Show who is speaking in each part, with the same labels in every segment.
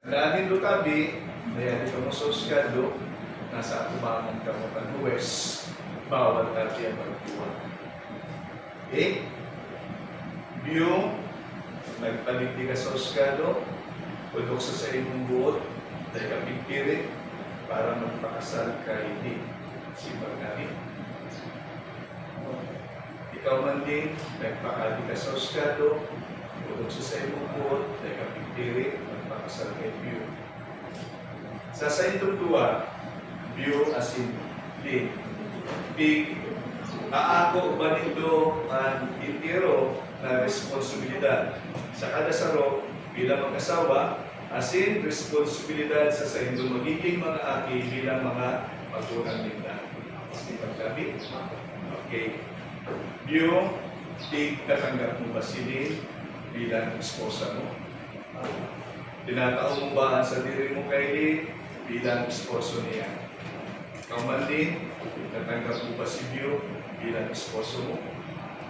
Speaker 1: Lanin do tabi, dahil ito mo sa skado, nasa akumangan ka mo kanuwes, bawal natin ang pagkuha. Okay? Biyong, nagpaligdi ka sa skado, udok sa imong buot, dahil ka pigpirit, para magpakasal ka hindi. Sipag namin. Ikaw man din, nagpakali ka sa skado, udok sa imong buot, dahil ka pigpirit, magpakasal kay Biyo. Sa itong dua, Biyo as in big. Big, aako ba nito ang intiro na responsibilidad sa kada saro bilang mag-asawa, as in responsibilidad sa hindi magiging mga aki bilang mga magulang nila. Di pagkabi? Okay. Biyo, big, tatanggap mo ba sila bilang esposa mo? Tinataon mo ba ang sarili mo kay Lee bilang esposo niya? Ikaw man din, natanggap mo ba si Biyo bilang esposo mo?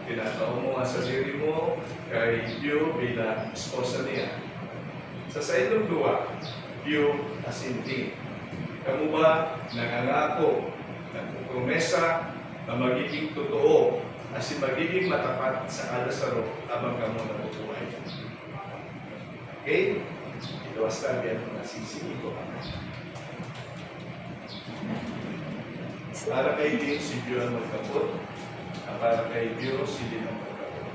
Speaker 1: Tinataon mo ang sarili mo kay Biyo bilang esposa niya? Sa itong dua, Biyo as in team. Kamu ba nangangako, nagpupromesa na magiging totoo as in magiging matapat sa kada saro habang kamu nabubuhay? Okay? Ito ang sabi ang mga sisigi ko. Para kay Din, si Biyo ang magkapot. Para kay Biyo, si Din ang magkapot.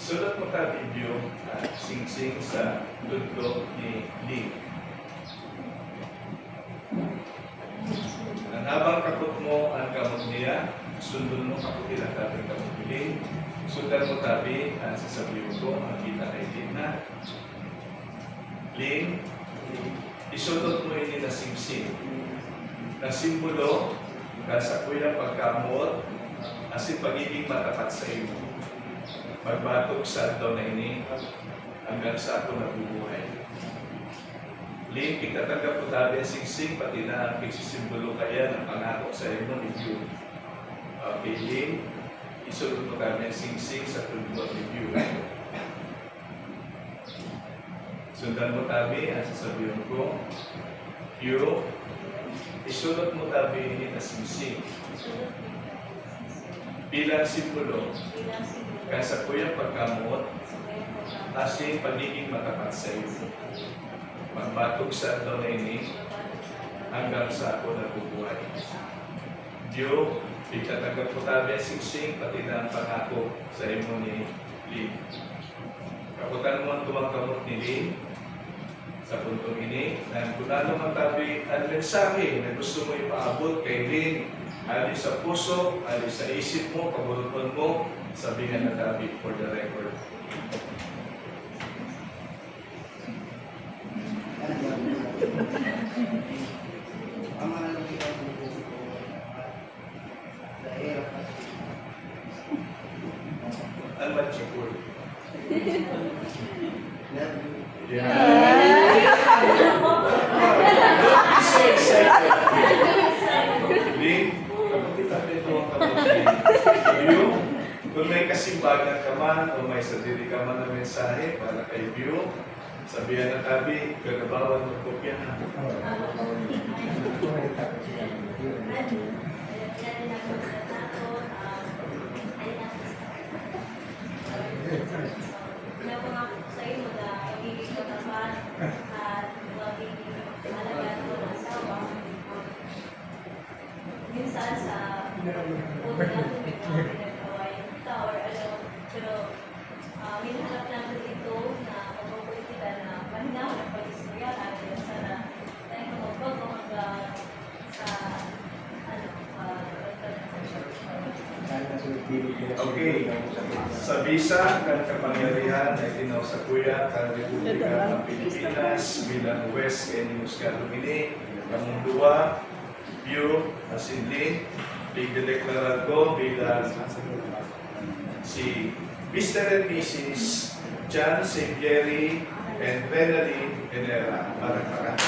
Speaker 1: Sulat mo tabi, Biyo, sing-sing sa tudlo ni Din. Ang habang kapot mo ang kamot niya, sundon mo kaputilang tabi kamot Din. Sundan mo tabi ang sasabihin ko, ang kita kay Din na. Ling, isundot mo ini na sing-sing. Na simbolo, sa kuya pagkamot, asin pagiging matapat sa iyo. Magbatok sa daw na ini, hanggang sa ako nabubuhay. Ling, ikatanggap ko tabi ang sing-sing, pati na ang pigsisimbolo kaya ng pangako sa iyo ni Biyo. Okay, Ling, isunod mo kami ang sing-sing sa tulungan ni Biyo. Sundan mo tabi, ang sasabihin ko, Biyo, isunod mo tabi ini na sing-sing. Bilang simbolo, kaya sa kuyang pagkamot, asin pagiging matapat sa iyo. Magbatog sa daw na ini, hanggang sa ako nabubuhay. Biyo, itatanggap mo tabi ang sing-sing, pati na ang pangako sa imo ni Lin. Kaputan mo ang tumangkamot ni Lin sa puntong ini, na kung ano man tabi ang mensahe na gusto mo ipaabot kay Lin, alis sa puso, alis sa isip mo, kabulutan mo, sabihin na tabi for the record. Al-Machikul. So excited. Lin, kapatid ito ang kapatid. Biyo, kung may kasimbagan ka man o may sarili ka man na mensahe para kay Biyo, sabihan na tabi, kagabawan mo kopya na.
Speaker 2: Sa iyo na magiging katapat at magiging alagaan mo ng asawa. Minsan sa una natin may mga pinagawain or ano, pero minahanap natin ito na magpupulitika na mahinaw ng pag-istoryahan kaya sana tayo magbago hanggang sa
Speaker 1: Okay. Sa bisa kan kapangyarihan ay tinaw sa kuya kan Republika ng Pilipinas bilang West and Muscado ini kamong duwa Biyo asinli bigdedeklara ko bilang si Mr. and Mrs. John St. Jerry and Renalyn Venera. Marang-marang.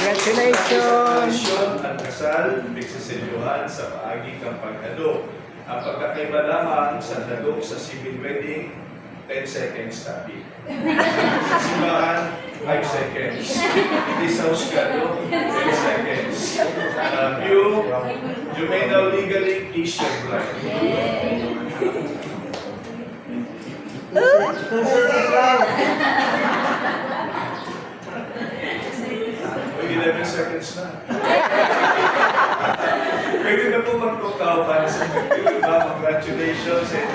Speaker 3: Congratulations!
Speaker 1: Ang kasal, pagsaseluhan sa paagi kang pagdalo. Ang pagkakaiba lamang sa dadok sa civil wedding 10 seconds tabi. Sa simbahan, 5 seconds. Hindi sa Oscado, 10 seconds. You may now legally kiss your bride. Uy, 11 seconds na. Pwede na po magtukaw para sa diba? Congratulations and